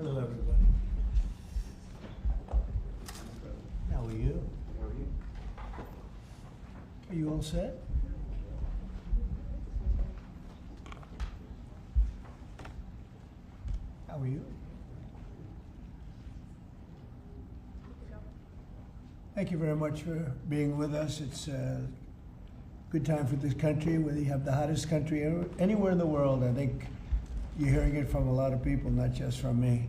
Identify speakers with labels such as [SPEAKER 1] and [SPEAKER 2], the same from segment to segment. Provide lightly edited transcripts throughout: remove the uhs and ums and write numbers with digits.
[SPEAKER 1] Hello, everybody. How are you?
[SPEAKER 2] How are you?
[SPEAKER 1] Are you all set? How are you? Thank you very much for being with us. It's a good time for this country, whether you have the hottest country anywhere in the world. I think you're hearing it from a lot of people, not just from me.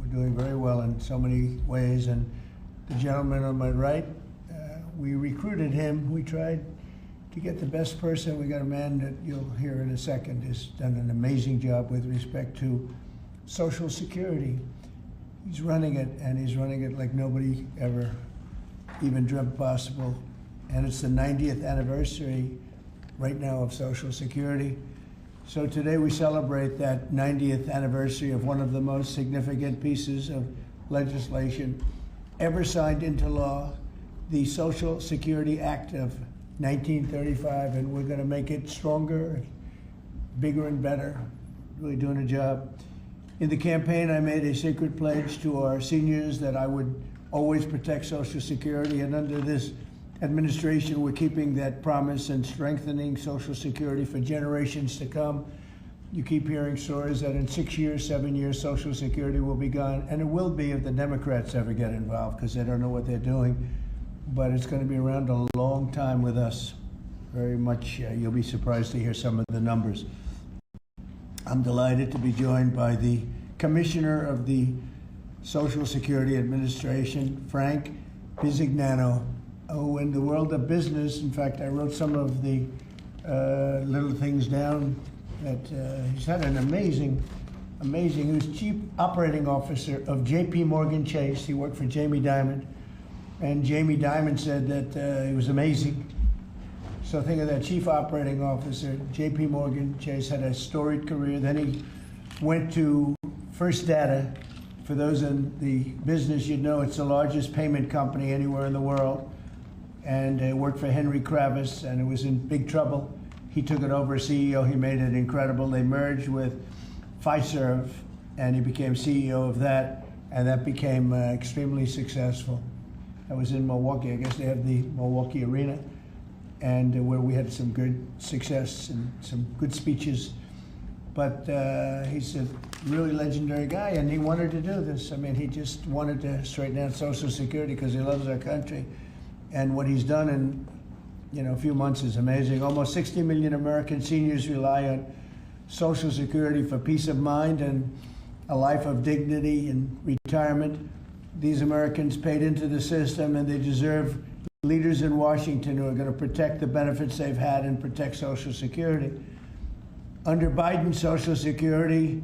[SPEAKER 1] We're doing very well in so many ways. And the gentleman on my right, we recruited him. We tried to get the best person. We got a man that you'll hear in a second has done an amazing job with respect to Social Security. He's running it, and he's running it like nobody ever even dreamt possible. And it's the 90th anniversary right now of Social Security. So today we celebrate that 90th anniversary of one of the most significant pieces of legislation ever signed into law, the Social Security Act of 1935, and we're going to make it stronger, bigger and better, really doing a job. In the campaign, I made a secret pledge to our seniors that I would always protect Social Security, and under this administration, we're keeping that promise and strengthening Social Security for generations to come. You keep hearing stories that in 6 years, 7 years, Social Security will be gone, and it will be if the Democrats ever get involved, because they don't know what they're doing. But it's going to be around a long time with us. Very much, you'll be surprised to hear some of the numbers. I'm delighted to be joined by the Commissioner of the Social Security Administration, Frank Bisignano. Oh, in the world of business, in fact, I wrote some of the little things down that he's had an amazing, he was Chief Operating Officer of J.P. Morgan Chase. He worked for Jamie Dimon, and Jamie Dimon said that he was amazing. So think of that, Chief Operating Officer, J.P. Morgan Chase, had a storied career. Then he went to First Data. For those in the business, you'd know it's the largest payment company anywhere in the world. And worked for Henry Kravis, and it was in big trouble. He took it over as CEO. He made it incredible. They merged with Fiserv, and he became CEO of that, and that became extremely successful. I was in Milwaukee. I guess they have the Milwaukee Arena, and where we had some good success and some good speeches. But he's a really legendary guy, and he wanted to do this. I mean, he just wanted to straighten out Social Security because he loves our country. And what he's done in a few months is amazing. Almost 60 million American seniors rely on Social Security for peace of mind and a life of dignity and retirement. These Americans paid into the system, and they deserve leaders in Washington who are going to protect the benefits they've had and protect Social Security. Under Biden, Social Security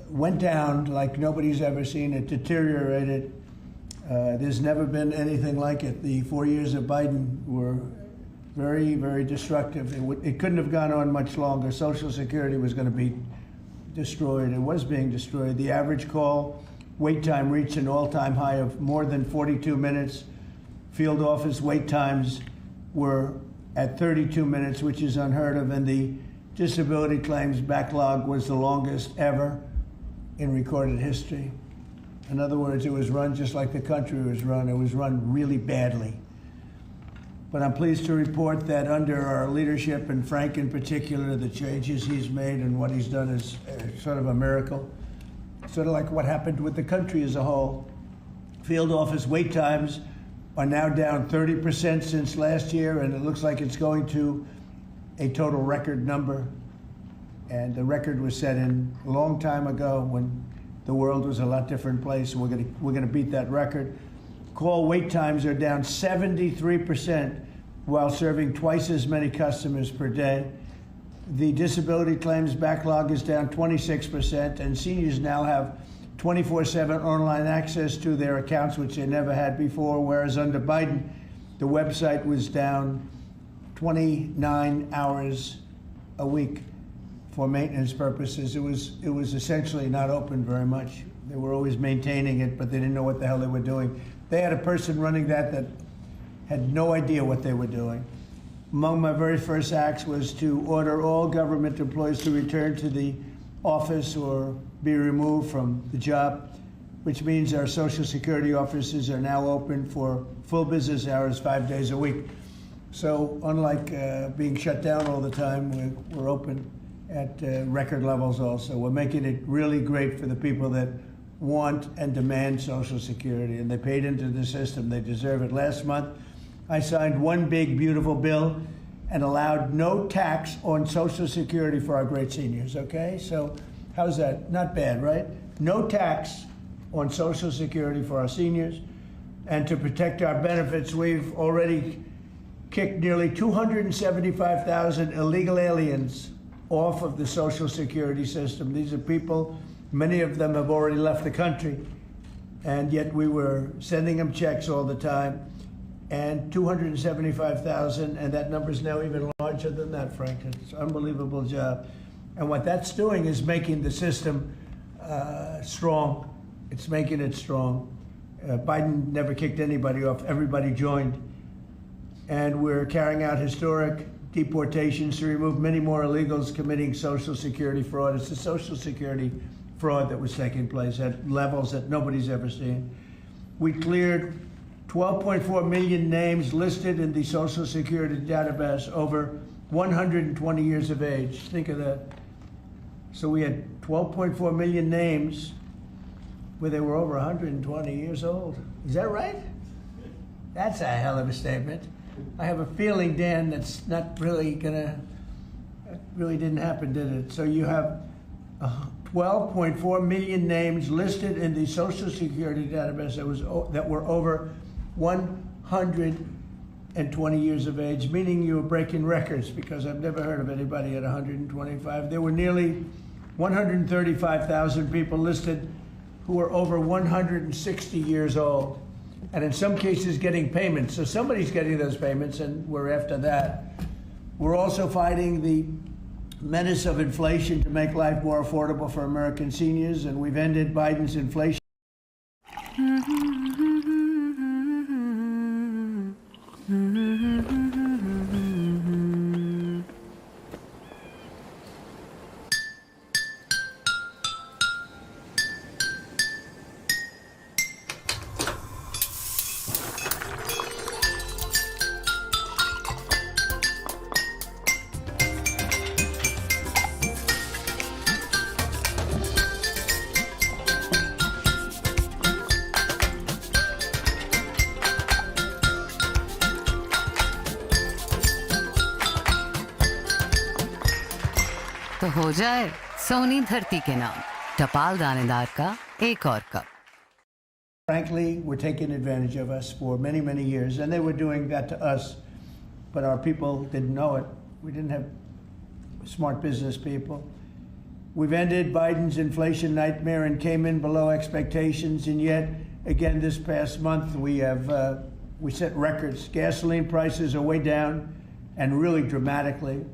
[SPEAKER 1] went down like nobody's ever seen it, deteriorated. There's never been anything like it. The 4 years of Biden were very, very destructive. It couldn't have gone on much longer. Social Security was going to be destroyed. It was being destroyed. The average call wait time reached an all-time high of more than 42 minutes. Field office wait times were at 32 minutes, which is unheard of, and the disability claims backlog was the longest ever in recorded history. In other words, it was run just like the country was run. It was run really badly. But I'm pleased to report that under our leadership, and Frank in particular, the changes he's made and what he's done is sort of a miracle. Sort of like what happened with the country as a whole. Field office wait times are now down 30% since last year, and it looks like it's going to a total record number. And the record was set in a long time ago when the world was a lot different place. We're gonna beat that record. Call wait times are down 73% while serving twice as many customers per day. The disability claims backlog is down 26%, and seniors now have 24/7 online access to their accounts, which they never had before, whereas under Biden, the website was down 29 hours a week. For maintenance purposes. It was essentially not open very much. They were always maintaining it, but they didn't know what the hell they were doing. They had a person running that had no idea what they were doing. Among my very first acts was to order all government employees to return to the office or be removed from the job, which means our Social Security offices are now open for full business hours 5 days a week. So unlike being shut down all the time, we're open at record levels also. We're making it really great for the people that want and demand Social Security, and they paid into the system. They deserve it. Last month, I signed one big, beautiful bill and allowed no tax on Social Security for our great seniors, okay? So how's that? Not bad, right? No tax on Social Security for our seniors. And to protect our benefits, we've already kicked nearly 275,000 illegal aliens off of the Social Security system. These are people, many of them have already left the country, and yet we were sending them checks all the time. And 275,000, and that number is now even larger than that, Frank. It's an unbelievable job. And what that's doing is making the system strong. It's making it strong. Biden never kicked anybody off. Everybody joined. And we're carrying out historic deportations to remove many more illegals committing Social Security fraud. It's the Social Security fraud that was taking place at levels that nobody's ever seen. We cleared 12.4 million names listed in the Social Security database over 120 years of age. Think of that. So we had 12.4 million names where they were over 120 years old. Is that right? That's a hell of a statement. I have a feeling, Dan, that's not really gonna, that really didn't happen, did it? So you have 12.4 million names listed in the Social Security database that were over 120 years of age, meaning you were breaking records, because I've never heard of anybody at 125. There were nearly 135,000 people listed who were over 160 years old, and in some cases getting payments. So somebody's getting those payments, and we're after that. We're also fighting the menace of inflation to make life more affordable for American seniors, and we've ended Biden's inflation.
[SPEAKER 2] तो हो जाए सोनी धरती के नाम टपाल दानेदार का एक और cup.
[SPEAKER 1] Frankly, were taking advantage of us for many, many years, and they were doing that to us, but our people didn't know it. We didn't have smart business people. We've ended Biden's inflation nightmare and came in below expectations, and yet, again, this past month, we set records. Gasoline prices are way down, and really dramatically,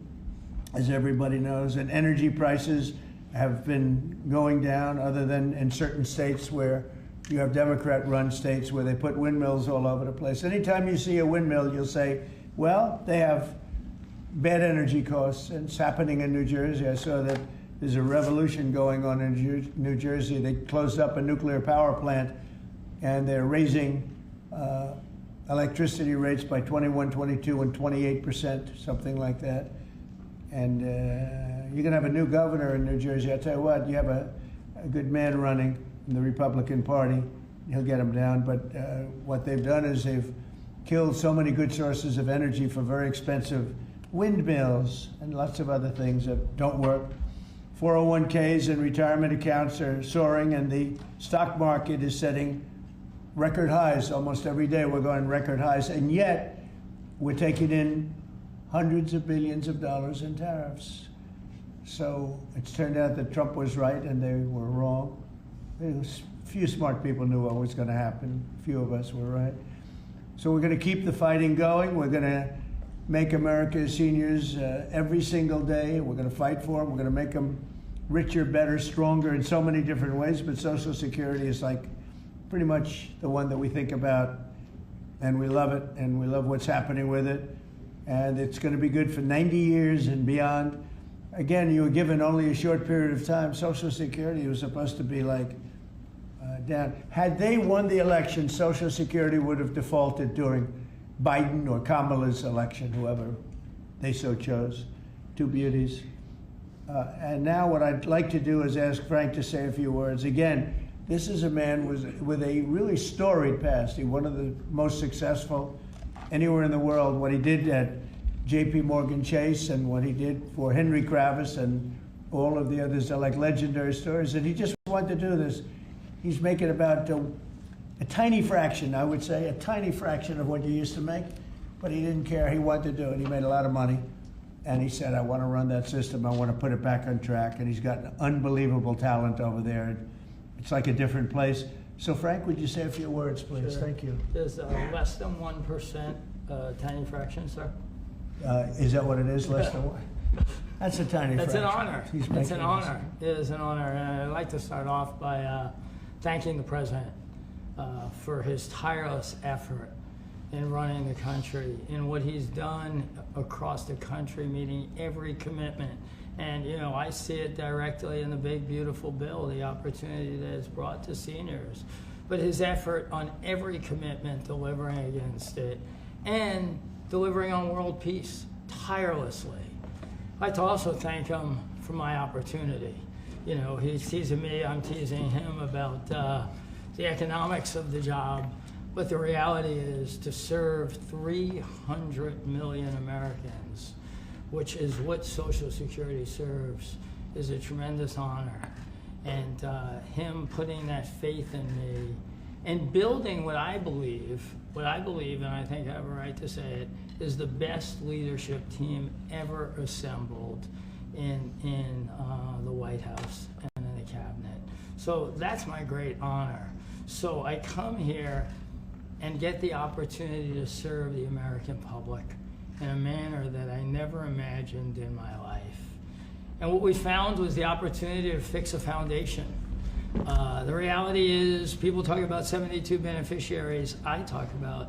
[SPEAKER 1] as everybody knows, and energy prices have been going down, other than in certain states where you have Democrat-run states where they put windmills all over the place. Anytime you see a windmill, you'll say, well, they have bad energy costs, and it's happening in New Jersey. I saw that there's a revolution going on in New Jersey. They closed up a nuclear power plant, and they're raising electricity rates by 21, 22, and 28%, something like that. And you're going to have a new governor in New Jersey. I tell you what, you have a good man running in the Republican Party. He'll get him down. But what they've done is they've killed so many good sources of energy for very expensive windmills and lots of other things that don't work. 401ks and retirement accounts are soaring, and the stock market is setting record highs. Almost every day we're going record highs, and yet we're taking in hundreds of billions of dollars in tariffs. So it's turned out that Trump was right and they were wrong. A few smart people knew what was going to happen. A few of us were right. So we're going to keep the fighting going. We're going to make America's seniors every single day. We're going to fight for them. We're going to make them richer, better, stronger in so many different ways. But Social Security is like pretty much the one that we think about, and we love it, and we love what's happening with it. And it's going to be good for 90 years and beyond. again, you were given only a short period of time. Social Security was supposed to be like down. Had they won the election, Social Security would have defaulted during Biden or Kamala's election, whoever they so chose. Two beauties. And now what I'd like to do is ask Frank to say a few words. Again, this is a man with a really storied past. He's one of the most successful anywhere in the world. What he did at J.P. Morgan Chase and what he did for Henry Kravis and all of the others are like legendary stories. And he just wanted to do this. He's making about a tiny fraction, I would say, a tiny fraction of what you used to make. But he didn't care. He wanted to do it. He made a lot of money. And he said, I want to run that system. I want to put it back on track. And he's got unbelievable talent over there. It's like a different place. So, Frank, would you say a few words, please?
[SPEAKER 3] Sure.
[SPEAKER 1] Thank you.
[SPEAKER 3] There's less than 1% tiny fraction, sir.
[SPEAKER 1] Is that what it is? Less than one? That's a tiny
[SPEAKER 3] It's
[SPEAKER 1] fraction.
[SPEAKER 3] an honor. It's an honor. It is an honor. And I'd like to start off by thanking the President for his tireless effort in running the country and what he's done across the country, meeting every commitment. And, you know, I see it directly in the big, beautiful bill, the opportunity that it's brought to seniors. But his effort on every commitment, delivering against it, and delivering on world peace tirelessly. I'd like to also thank him for my opportunity. You know, he's teasing me, I'm teasing him about the economics of the job. But the reality is to serve 300 million Americans, which is what Social Security serves, is a tremendous honor. And him putting that faith in me and building what I believe, and I think I have a right to say it, is the best leadership team ever assembled in the White House and in the cabinet. So that's my great honor. So I come here and get the opportunity to serve the American public in a manner that I never imagined in my life. And what we found was the opportunity to fix a foundation. The reality is people talk about 72 beneficiaries. I talk about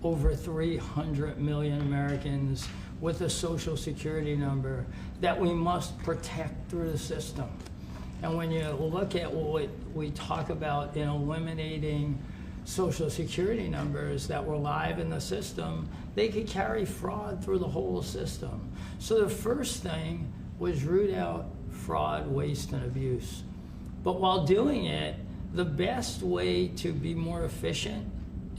[SPEAKER 3] over 300 million Americans with a Social Security number that we must protect through the system. And when you look at what we talk about in eliminating Social Security numbers that were live in the system, they could carry fraud through the whole system. So the first thing was root out fraud, waste, and abuse. But while doing it, the best way to be more efficient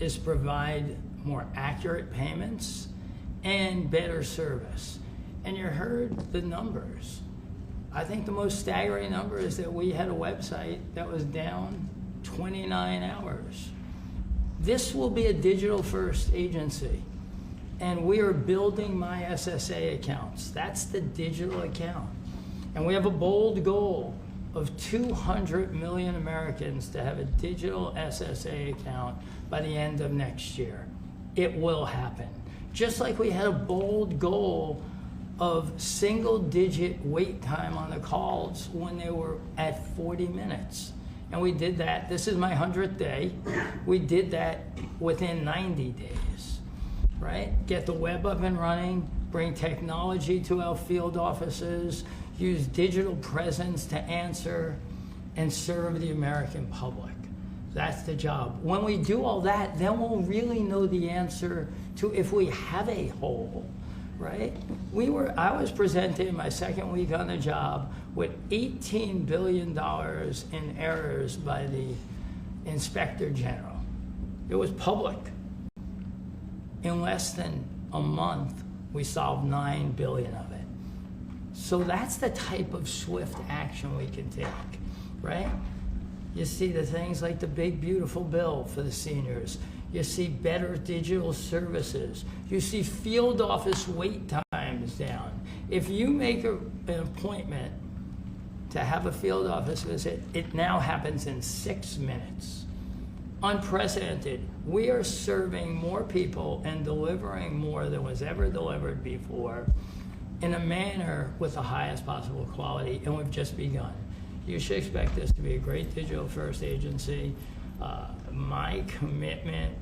[SPEAKER 3] is provide more accurate payments and better service. And you heard the numbers. I think the most staggering number is that we had a website that was down 29 hours. This will be a digital-first agency, and we are building my SSA accounts. That's the digital account. And we have a bold goal of 200 million Americans to have a digital SSA account by the end of next year. It will happen. Just like we had a bold goal of single-digit wait time on the calls when they were at 40 minutes. And we did that. This is my 100th day. We did that within 90 days, right? Get the web up and running, bring technology to our field offices, use digital presence to answer and serve the American public. That's the job. When we do all that, then we'll really know the answer to if we have a hole, right? I was presented in my second week on the job with $18 billion in errors by the Inspector General. It was public. In less than a month, we solved 9 billion of it. So that's the type of swift action we can take, right? You see the things like the big, beautiful bill for the seniors. You see better digital services. You see field office wait times down. If you make an appointment to have a field office visit, it now happens in 6 minutes. Unprecedented. We are serving more people and delivering more than was ever delivered before in a manner with the highest possible quality, and we've just begun. You should expect this to be a great digital-first agency. My commitment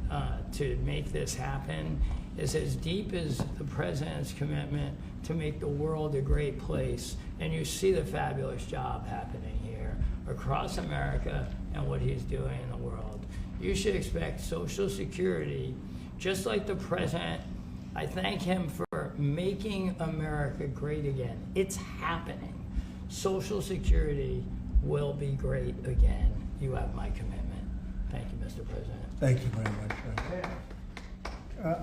[SPEAKER 3] to make this happen is as deep as the President's commitment to make the world a great place And you see the fabulous job happening here across America and what he's doing in the world. You should expect Social Security, just like the president. I thank him for making America great again. It's happening. Social Security will be great again. You have my commitment. Thank you, Mr. President.
[SPEAKER 1] Thank you very much, Frank.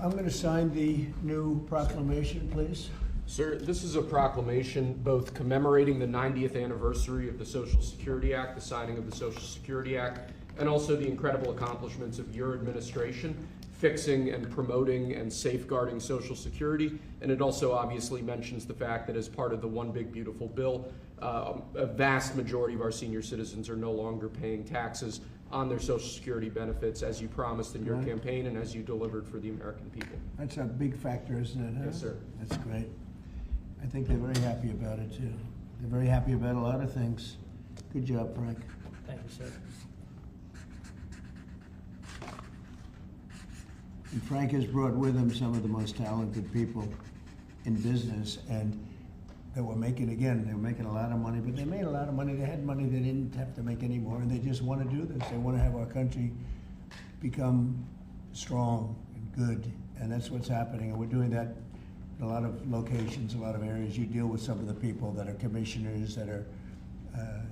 [SPEAKER 1] I'm going to sign the new proclamation, please.
[SPEAKER 4] Sir, this is a proclamation both commemorating the 90th anniversary of the Social Security Act, the signing of the Social Security Act, and also the incredible accomplishments of your administration fixing and promoting and safeguarding Social Security. And it also obviously mentions the fact that as part of the One Big Beautiful Bill, a vast majority of our senior citizens are no longer paying taxes on their Social Security benefits as you promised in your campaign and as you delivered for the American people.
[SPEAKER 1] That's a big factor, isn't it? Huh?
[SPEAKER 4] Yes, sir.
[SPEAKER 1] That's great. I think they're very happy about it, too. They're very happy about a lot of things. Good job, Frank.
[SPEAKER 3] Thank you, sir.
[SPEAKER 1] And Frank has brought with him some of the most talented people in business, and they were making a lot of money, but they made a lot of money. They had money they didn't have to make anymore, and they just want to do this. They want to have our country become strong and good, and that's what's happening. And we're doing that in a lot of locations, a lot of areas. You deal with some of the people that are commissioners, that are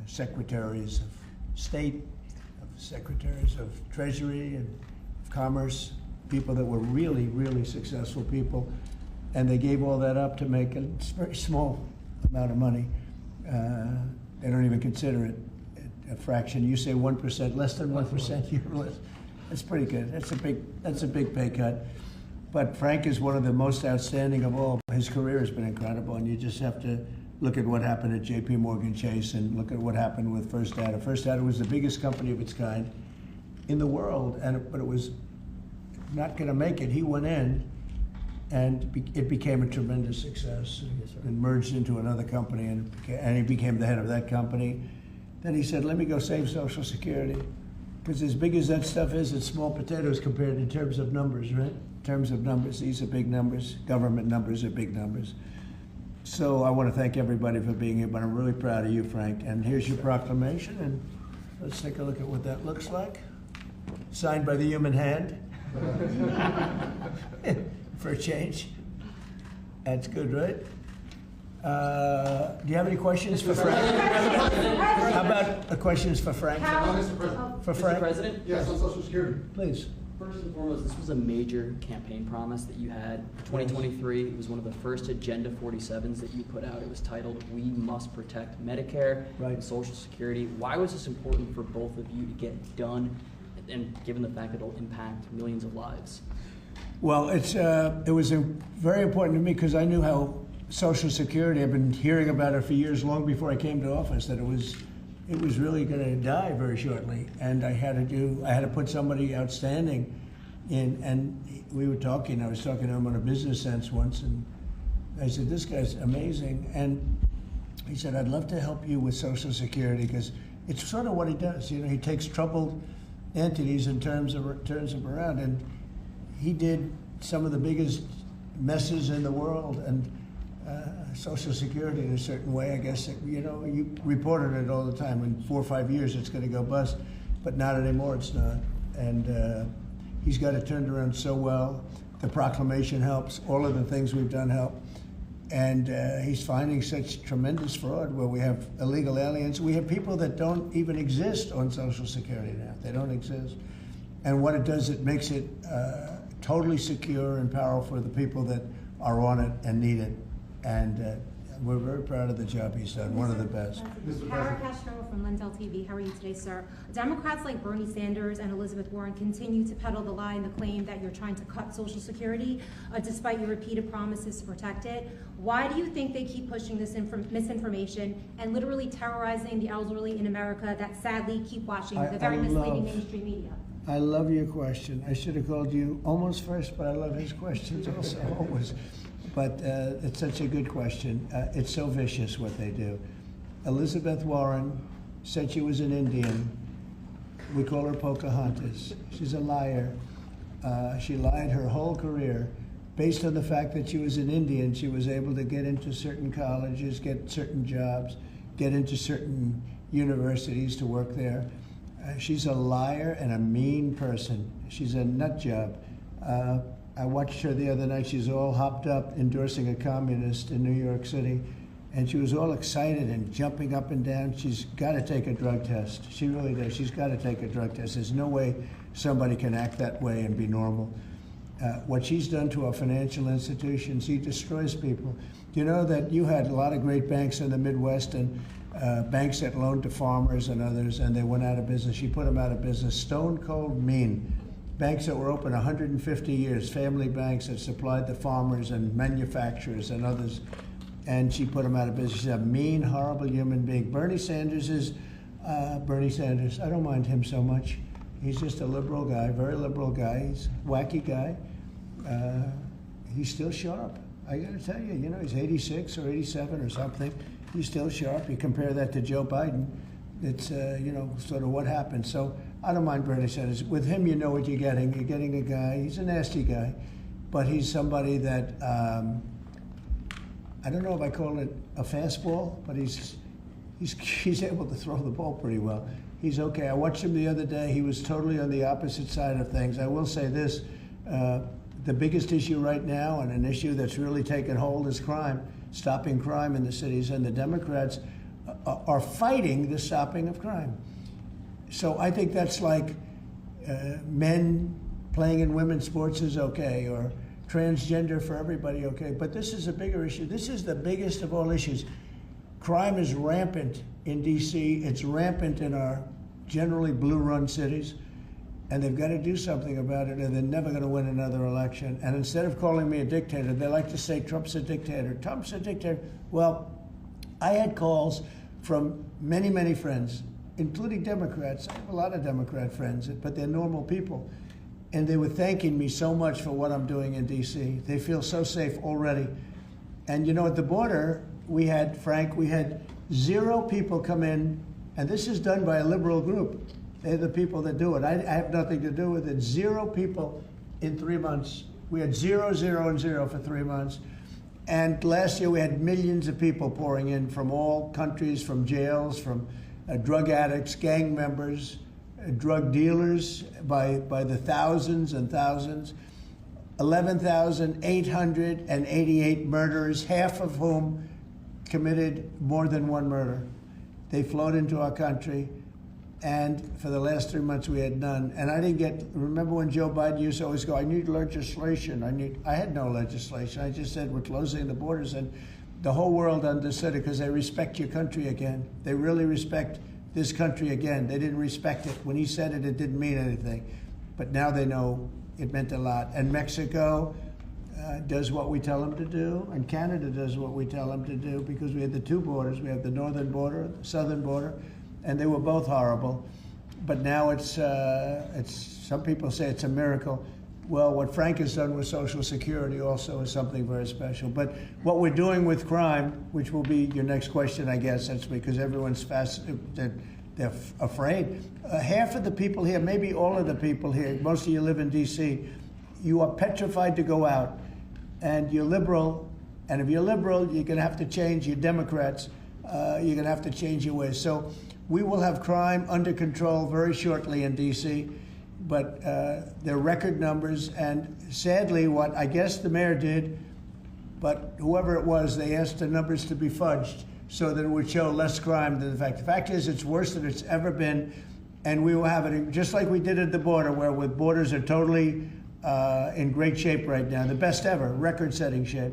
[SPEAKER 1] secretaries of state, secretaries of treasury and of commerce, people that were really, really successful people, and they gave all that up to make a very small amount of money. They don't even consider it a fraction. You say 1%, less than 1%. You're less. That's pretty good. That's a big pay cut. But Frank is one of the most outstanding of all. His career has been incredible, and you just have to look at what happened at J.P. Morgan Chase and look at what happened with First Data. First Data was the biggest company of its kind in the world, but it was not going to make it. He went in, and it became a tremendous success and merged into another company, and he became the head of that company. Then he said, let me go save Social Security. Because as big as that stuff is, it's small potatoes compared in terms of numbers, right? In terms of numbers, these are big numbers. Government numbers are big numbers. So I want to thank everybody for being here, but I'm really proud of you, Frank. And here's your proclamation, and let's take a look at what that looks like. Signed by the human hand. For a change. That's good, right? Do you have any questions for Frank? How about questions for Frank?
[SPEAKER 5] Mr. President.
[SPEAKER 1] For Frank?
[SPEAKER 5] Mr. President? Yes, on Social Security.
[SPEAKER 1] Please.
[SPEAKER 5] First and foremost, this was a major campaign promise that you had. 2023, it was one of the first Agenda 47s that you put out. It was titled, We Must Protect Medicare and Social Security. Why was this important for both of you to get done, and given the fact that it'll impact millions of lives?
[SPEAKER 1] Well, it was very important to me because I knew how Social Security, I've been hearing about it for years, long before I came to office, that it was really going to die very shortly, and I had to put somebody outstanding in. And we were talking. I was talking to him on a business sense once, and I said, "This guy's amazing." And he said, "I'd love to help you with Social Security because it's sort of what he does. You know, he takes troubled entities and turns them around, and he did some of the biggest messes in the world, and Social Security in a certain way, I guess, you reported it all the time. In 4 or 5 years, it's going to go bust, but not anymore, it's not. And he's got it turned around so well. The proclamation helps. All of the things we've done help. And he's finding such tremendous fraud where we have illegal aliens. We have people that don't even exist on Social Security now. They don't exist. And what it does, it makes it totally secure and powerful for the people that are on it and need it. And we're very proud of the job he's done, one of the best.
[SPEAKER 6] Kara Castro from Lindell TV. How are you today, sir? Democrats like Bernie Sanders and Elizabeth Warren continue to peddle the lie and the claim that you're trying to cut Social Security, despite your repeated promises to protect it. Why do you think they keep pushing this misinformation and literally terrorizing the elderly in America that sadly keep watching the very misleading mainstream media?
[SPEAKER 1] I love your question. I should have called you almost first, but I love his questions also, always. But it's such a good question. It's so vicious what they do. Elizabeth Warren said she was an Indian. We call her Pocahontas. She's a liar. She lied her whole career. based on the fact that she was an Indian, she was able to get into certain colleges, get certain jobs, get into certain universities to work there. She's a liar and a mean person. She's a nut job. I watched her the other night. She's all hopped up endorsing a communist in New York City. And she was all excited and jumping up and down. She's got to take a drug test. She really does. She's got to take a drug test. There's no way somebody can act that way and be normal. What she's done to our financial institutions, she destroys people. You know that you had a lot of great banks in the Midwest and banks that loaned to farmers and others, and they went out of business. She put them out of business. Stone cold mean. Banks that were open 150 years, family banks that supplied the farmers and manufacturers and others, and she put them out of business. She's a mean, horrible human being. Bernie Sanders is Bernie Sanders. I don't mind him so much. He's just a liberal guy, very liberal guy. He's a wacky guy. He's still sharp. I got to tell you, you know, he's 86 or 87 or something. He's still sharp. You compare that to Joe Biden, it's, you know, sort of what happened. So I don't mind Bernie Sanders. With him, you know what you're getting. You're getting a guy, he's a nasty guy, but he's somebody that, I don't know if I call it a fastball, but he's able to throw the ball pretty well. He's okay. I watched him the other day. He was totally on the opposite side of things. I will say this, the biggest issue right now, and an issue that's really taken hold, is crime, stopping crime in the cities, and the Democrats are fighting the stopping of crime. So I think that's like men playing in women's sports is okay, or transgender for everybody okay. But this is a bigger issue. This is the biggest of all issues. Crime is rampant in D.C. It's rampant in our generally blue-run cities, and they've got to do something about it, or they're never going to win another election. And instead of calling me a dictator, they like to say Trump's a dictator. Trump's a dictator. Well, I had calls from many, many friends, including Democrats. I have a lot of Democrat friends, but they're normal people. And they were thanking me so much for what I'm doing in D.C. They feel so safe already. And you know, at the border, we had 0 people come in, and this is done by a liberal group. They're the people that do it. I have nothing to do with it. 0 people in 3 months. We had 0, 0, and 0 for 3 months. And last year we had millions of people pouring in from all countries, from jails, from drug addicts, gang members, drug dealers by the thousands and thousands. 11,888 murderers, half of whom committed more than one murder. They flowed into our country, and for the last 3 months we had none. And I didn't get, remember when Joe Biden used to always go, I need legislation, I had no legislation. I just said we're closing the borders, and the whole world understood it because they respect your country again. They really respect this country again. They didn't respect it. When he said it, it didn't mean anything. But now they know it meant a lot. And Mexico does what we tell them to do, and Canada does what we tell them to do, because we had the 2 borders. We have the northern border, the southern border, and they were both horrible. But now it's some people say it's a miracle. Well, what Frank has done with Social Security also is something very special. But what we're doing with crime, which will be your next question, I guess, that's because everyone's they're afraid. Half of the people here, maybe all of the people here, most of you live in D.C., you are petrified to go out. And you're liberal, and if you're liberal, you're going to have to change. You're Democrats, you're going to have to change your ways. So we will have crime under control very shortly in D.C., but they're record numbers. And sadly, what I guess the mayor did, but whoever it was, they asked the numbers to be fudged so that it would show less crime than the fact. The fact is, it's worse than it's ever been, and we will have it just like we did at the border, where with borders are totally in great shape right now, the best ever, record-setting shape.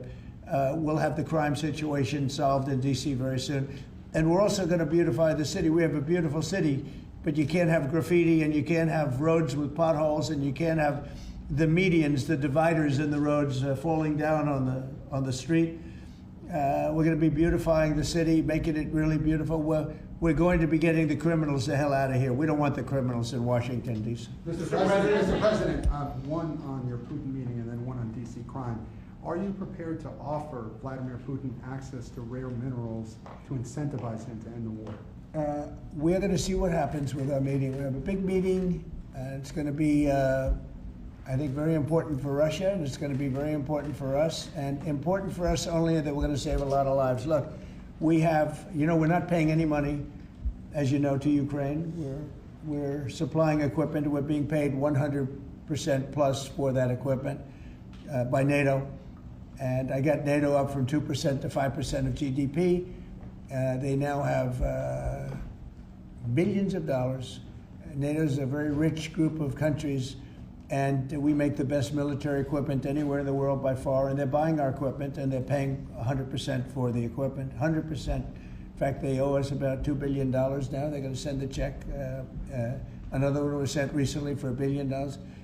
[SPEAKER 1] We'll have the crime situation solved in D.C. very soon. And we're also going to beautify the city. We have a beautiful city, but you can't have graffiti, and you can't have roads with potholes, and you can't have the medians, the dividers in the roads falling down on the street. We're going to be beautifying the city, making it really beautiful. We're going to be getting the criminals the hell out of here. We don't want the criminals in Washington, D.C.
[SPEAKER 7] Mr. President, one on your Putin meeting and then one on D.C. crime. Are you prepared to offer Vladimir Putin access to rare minerals to incentivize him to end the war?
[SPEAKER 1] We're going to see what happens with our meeting. We have a big meeting. It's going to be I think very important for Russia, and it's going to be very important for us, and important for us only that we're going to save a lot of lives. Look, we have, we're not paying any money, as you know, to Ukraine. We're supplying equipment. We're being paid 100% plus for that equipment by NATO. And I got NATO up from 2% to 5% of GDP. They now have billions of dollars. NATO is a very rich group of countries, and we make the best military equipment anywhere in the world by far, and they're buying our equipment, and they're paying 100% for the equipment, 100%. In fact, they owe us about $2 billion now. They're going to send a check. Another one was sent recently for $1 billion.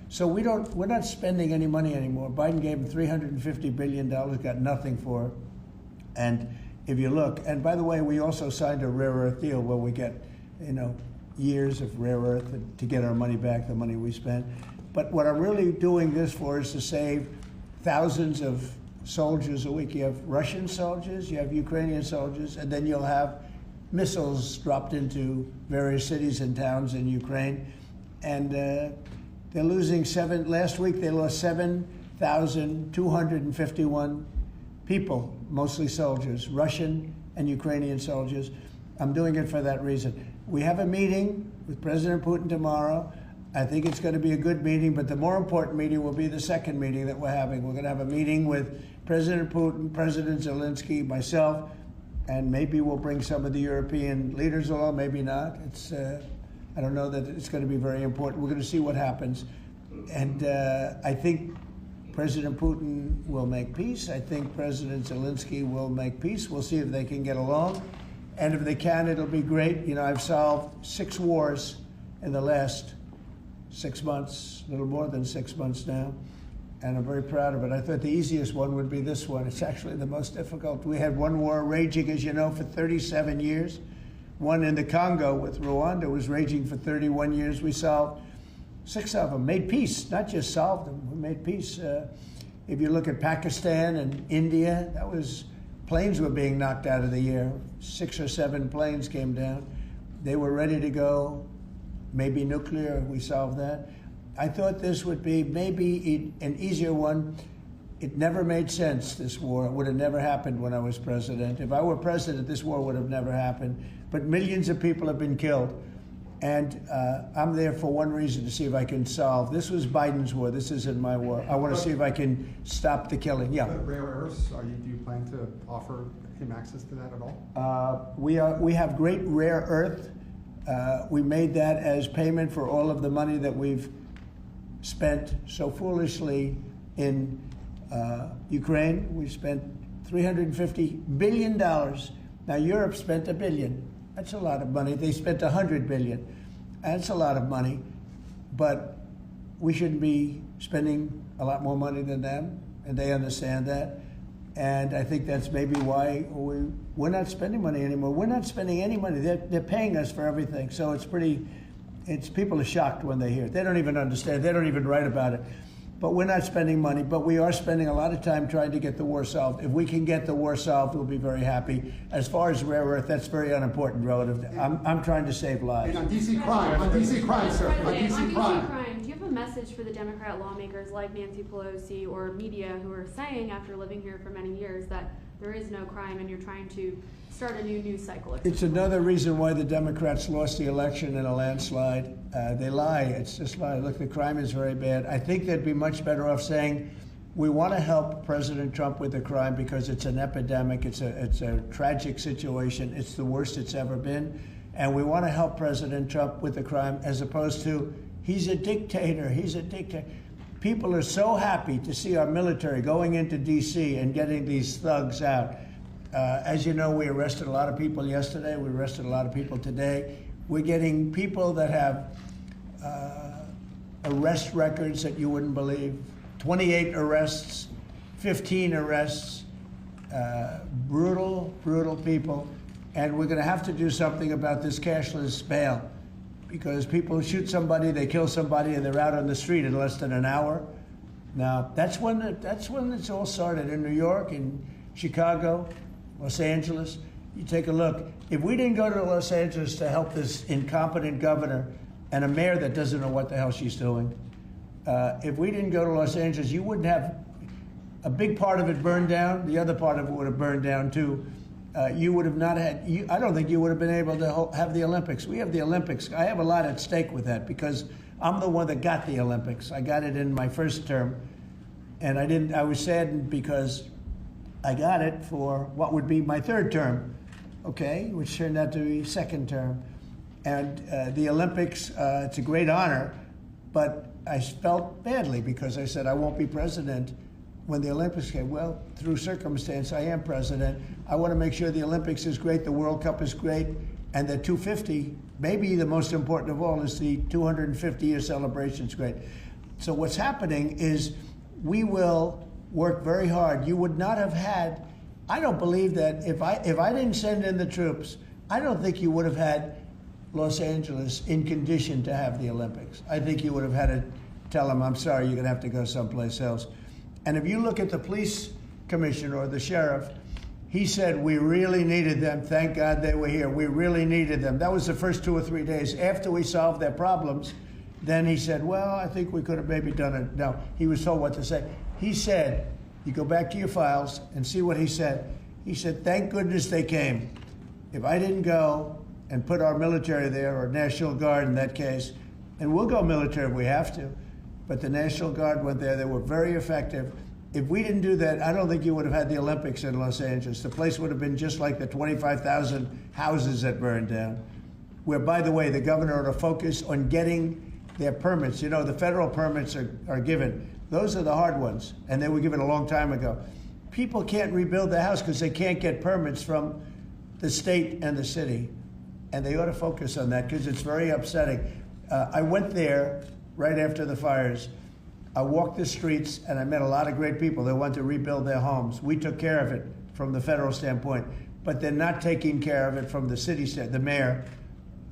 [SPEAKER 1] So we're not spending any money anymore. Biden gave them $350 billion, got nothing for it. And if you look, and by the way, we also signed a rare earth deal where we get, years of rare earth to get our money back, the money we spent. But what I'm really doing this for is to save thousands of soldiers a week. You have Russian soldiers, you have Ukrainian soldiers, and then you'll have missiles dropped into various cities and towns in Ukraine. And they're losing last week they lost 7,251 people, mostly soldiers, Russian and Ukrainian soldiers. I'm doing it for that reason. We have a meeting with President Putin tomorrow. I think it's going to be a good meeting, but the more important meeting will be the second meeting that we're having. We're going to have a meeting with President Putin, President Zelensky, myself, and maybe we'll bring some of the European leaders along, maybe not. I don't know that it's going to be very important. We're going to see what happens. And I think President Putin will make peace. I think President Zelensky will make peace. We'll see if they can get along. And if they can, it'll be great. I've solved 6 wars in the last 6 months, a little more than 6 months now, and I'm very proud of it. I thought the easiest one would be this one. It's actually the most difficult. We had one war raging, as you know, for 37 years. One in the Congo with Rwanda was raging for 31 years. We solved 6 of them, made peace, not just solved them, we made peace. If you look at Pakistan and India, planes were being knocked out of the air. 6 or 7 planes came down. They were ready to go. Maybe nuclear, we solved that. I thought this would be maybe an easier one. It never made sense, this war. It would have never happened when I was president. If I were president, this war would have never happened. But millions of people have been killed. And I'm there for one reason, to see if I can solve. This was Biden's war. This isn't my war. I want to see if I can stop the killing. Yeah.
[SPEAKER 7] But rare earths, do you plan to offer him access to that at all?
[SPEAKER 1] We have great rare earth. We made that as payment for all of the money that we've spent so foolishly in Ukraine. We spent $350 billion. Now Europe spent $1 billion. That's a lot of money. They spent $100 billion. That's a lot of money, but we shouldn't be spending a lot more money than them, and they understand that. And I think that's maybe why we're not spending money anymore. We're not spending any money. They're paying us for everything. So people are shocked when they hear it. They don't even understand. They don't even write about it. But we're not spending money, but we are spending a lot of time trying to get the war solved. If we can get the war solved, we'll be very happy. As far as rare earth, that's very unimportant relative. I'm trying to save lives.
[SPEAKER 7] And on DC crime, sir, on DC crime.
[SPEAKER 8] Do you have a message for the Democrat lawmakers like Nancy Pelosi or media who are saying, after living here for many years, that there is no crime and you're trying to start a new news cycle?
[SPEAKER 1] It's another reason why the Democrats lost the election in a landslide. They lie. It's just lie. Look, the crime is very bad. I think they'd be much better off saying, we want to help President Trump with the crime because it's an epidemic. It's a tragic situation. It's the worst it's ever been. And we want to help President Trump with the crime, as opposed to, he's a dictator. He's a dictator. People are so happy to see our military going into D.C. and getting these thugs out. As you know, we arrested a lot of people yesterday. We arrested a lot of people today. We're getting people that have arrest records that you wouldn't believe. 28 arrests, 15 arrests, brutal, brutal people. And we're going to have to do something about this cashless bail, because people shoot somebody, they kill somebody, and they're out on the street in less than an hour. Now, that's when it's all started, in New York, in Chicago, Los Angeles. You take a look. If we didn't go to Los Angeles to help this incompetent governor and a mayor that doesn't know what the hell she's doing, If we didn't go to Los Angeles, you wouldn't have a big part of it burned down. The other part of it would have burned down too. You would have not had, I don't think you would have been able to have the Olympics. We have the Olympics. I have a lot at stake with that because I'm the one that got the Olympics. I got it in my first term, and I was saddened because I got it for what would be my third term, okay, which turned out to be second term. And the Olympics, it's a great honor, but I felt badly because I said I won't be president when the Olympics came. Well, through circumstance, I am president. I want to make sure the Olympics is great, the World Cup is great, and the 250, maybe the most important of all, is the 250-year celebration is great. So what's happening is we will work very hard. You would not have had, I don't believe that if I didn't send in the troops, I don't think you would have had Los Angeles in condition to have the Olympics. I think you would have had to tell them, I'm sorry, you're going to have to go someplace else. And if you look at the police commissioner or the sheriff, he said, we really needed them. Thank God they were here. We really needed them. That was the first 2 or 3 days. After we solved their problems, then he said, well, I think we could have maybe done it. No, he was told what to say. He said, you go back to your files and see what he said. He said, thank goodness they came. If I didn't go and put our military there, or National Guard in that case, and we'll go military if we have to, but the National Guard went there. They were very effective. If we didn't do that, I don't think you would have had the Olympics in Los Angeles. The place would have been just like the 25,000 houses that burned down, where, by the way, the governor ought to focus on getting their permits. You know, the federal permits are given. Those are the hard ones, and they were given a long time ago. People can't rebuild their house because they can't get permits from the state and the city, and they ought to focus on that because it's very upsetting. I went there right after the fires. I walked the streets, and I met a lot of great people that want to rebuild their homes. We took care of it from the federal standpoint, but they're not taking care of it from the city standpoint, the mayor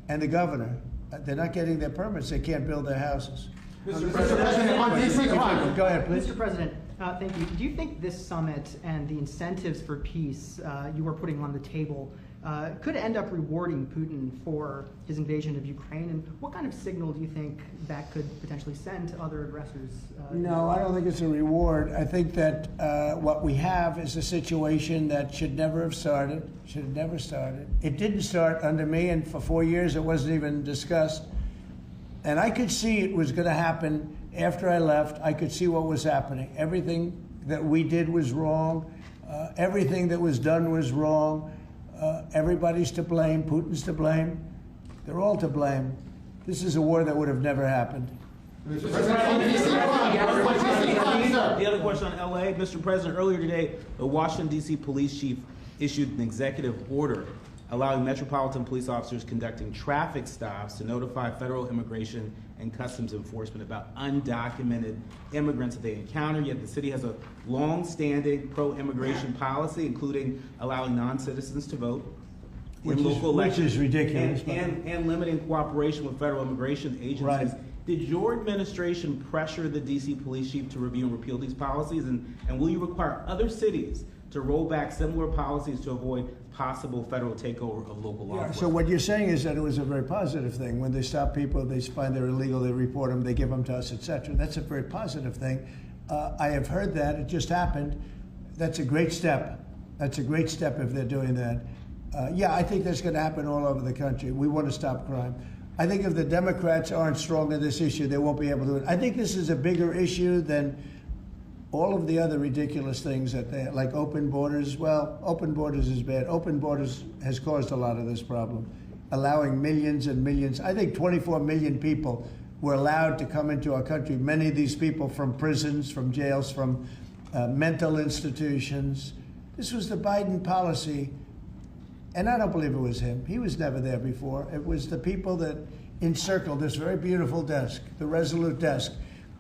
[SPEAKER 1] and the governor. They're not getting their permits. They can't build their houses.
[SPEAKER 7] Mr. President, on DC crime.
[SPEAKER 1] Go ahead, please.
[SPEAKER 9] Mr. President, thank you. Do you think this summit and the incentives for peace you are putting on the table could end up rewarding Putin for his invasion of Ukraine? And what kind of signal do you think that could potentially send to other aggressors?
[SPEAKER 1] No, I don't think it's a reward. I think that what we have is a situation that should never have started, should have never started. It didn't start under me, and for 4 years it wasn't even discussed. And I could see it was going to happen after I left. I could see what was happening. Everything that we did was wrong. Everything that was done was wrong. Everybody's to blame. Putin's to blame. They're all to blame. This is a war that would have never happened.
[SPEAKER 7] Mr. President, on DC crime, sir.
[SPEAKER 10] The other question on LA, Mr. President, earlier today, the Washington, D.C. police chief issued an executive order allowing metropolitan police officers conducting traffic stops to notify federal immigration and customs enforcement about undocumented immigrants that they encounter. Yet the city has a long-standing pro-immigration policy, including allowing non-citizens to vote in local elections.
[SPEAKER 1] Which is ridiculous.
[SPEAKER 10] And limiting cooperation with federal immigration agencies.
[SPEAKER 1] Right.
[SPEAKER 10] Did your administration pressure the D.C. police chief to review and repeal these policies? And will you require other cities to roll back similar policies to avoid possible federal takeover of local law enforcement?
[SPEAKER 1] So what you're saying is that it was a very positive thing. When they stop people, they find they're illegal, they report them, they give them to us, etc. That's a very positive thing. I have heard that. It just happened. That's a great step. That's a great step if they're doing that. Yeah, I think that's going to happen all over the country. We want to stop crime. I think if the Democrats aren't strong on this issue, they won't be able to do it. I think this is a bigger issue than all of the other ridiculous things that they, like open borders. Well, open borders is bad. Open borders has caused a lot of this problem, allowing millions and millions. I think 24 million people were allowed to come into our country. Many of these people from prisons, from jails, from mental institutions. This was the Biden policy. And I don't believe it was him. He was never there before. It was the people that encircled this very beautiful desk, the Resolute desk.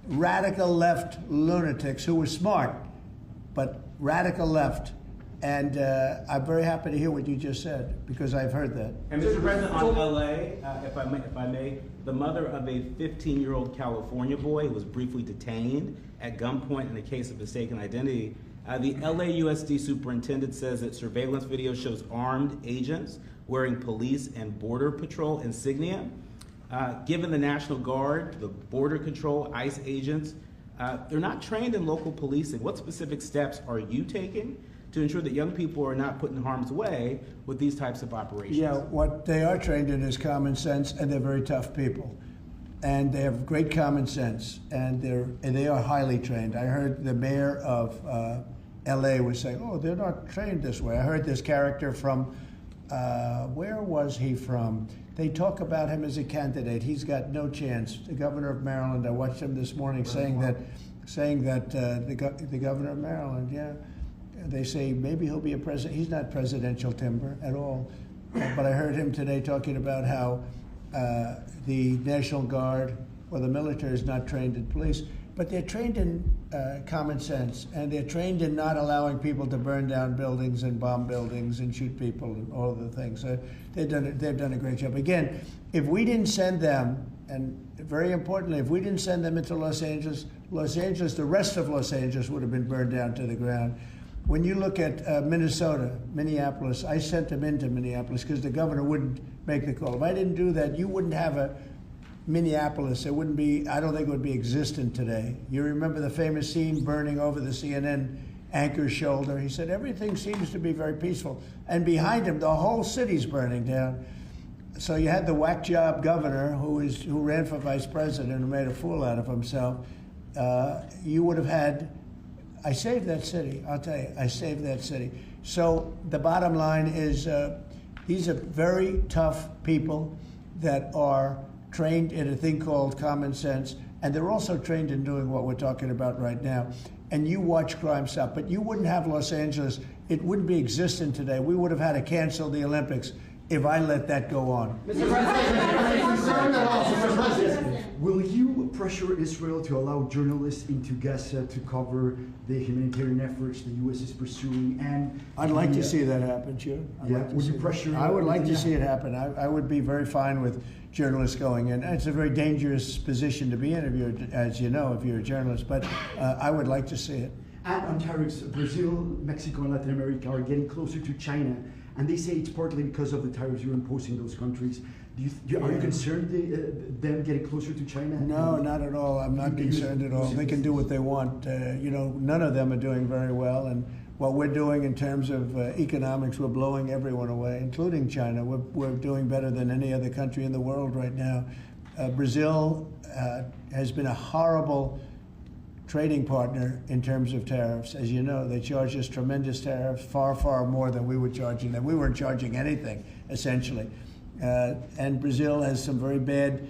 [SPEAKER 1] Radical left lunatics who were smart, but radical left. And I'm very happy to hear what you just said, because I've heard that.
[SPEAKER 10] And Mr. President, on LA, if I may, the mother of a 15-year-old California boy who was briefly detained at gunpoint in a case of mistaken identity, the LAUSD superintendent says that surveillance video shows armed agents wearing police and border patrol insignia Given the National Guard, the Border Control, ICE agents, they're not trained in local policing. What specific steps are you taking to ensure that young people are not put in harm's way with these types of operations?
[SPEAKER 1] Yeah, what they are trained in is common sense, and they're very tough people. And they have great common sense, and they are highly trained. I heard the mayor of LA was saying, oh, they're not trained this way. I heard this character from, where was he from? They talk about him as a candidate. He's got no chance. The governor of Maryland, I watched him this morning saying that the governor of Maryland, yeah, they say maybe he'll be a president. He's not presidential timber at all. But I heard him today talking about how the National Guard or the military is not trained in police, but they're trained in common sense, and they're trained in not allowing people to burn down buildings and bomb buildings and shoot people and all of the things. So they've done a great job. Again, if we didn't send them, and very importantly, if we didn't send them into Los Angeles, the rest of Los Angeles would have been burned down to the ground. When you look at Minneapolis, I sent them into Minneapolis because the governor wouldn't make the call. If I didn't do that, you wouldn't have a Minneapolis. It wouldn't be, I don't think it would be existent today. You remember the famous scene burning over the CNN anchor's shoulder? He said, everything seems to be very peaceful. And behind him, the whole city's burning down. So you had the whack job governor who ran for vice president and made a fool out of himself. You would have had, I saved that city, I'll tell you, I saved that city. So the bottom line is these are very tough people that are trained in a thing called common sense, and they're also trained in doing what we're talking about right now. And you watch crime stop, but you wouldn't have Los Angeles, it wouldn't be existent today. We would have had to cancel the Olympics if I let that go on.
[SPEAKER 11] Mr. President, will you pressure Israel to allow journalists into Gaza to cover the humanitarian efforts the U.S. is pursuing? And
[SPEAKER 1] I'd like to see that happen, sure.
[SPEAKER 11] Would you pressure?
[SPEAKER 1] I would like to see it happen. I would be very fine with journalists going in. It's a very dangerous position to be in, as you know, if you're a journalist, but I would like to see it.
[SPEAKER 11] And on tariffs, Brazil, Mexico, and Latin America are getting closer to China, and they say it's partly because of the tariffs you're imposing those countries. Are you concerned them getting closer to China?
[SPEAKER 1] No, not at all. I'm not concerned at all. They can do what they want. None of them are doing very well, and what we're doing in terms of economics, we're blowing everyone away, including China. We're doing better than any other country in the world right now. Brazil has been a horrible trading partner in terms of tariffs. As you know, they charge us tremendous tariffs, far, far more than we were charging them. We weren't charging anything, essentially. And Brazil has some very bad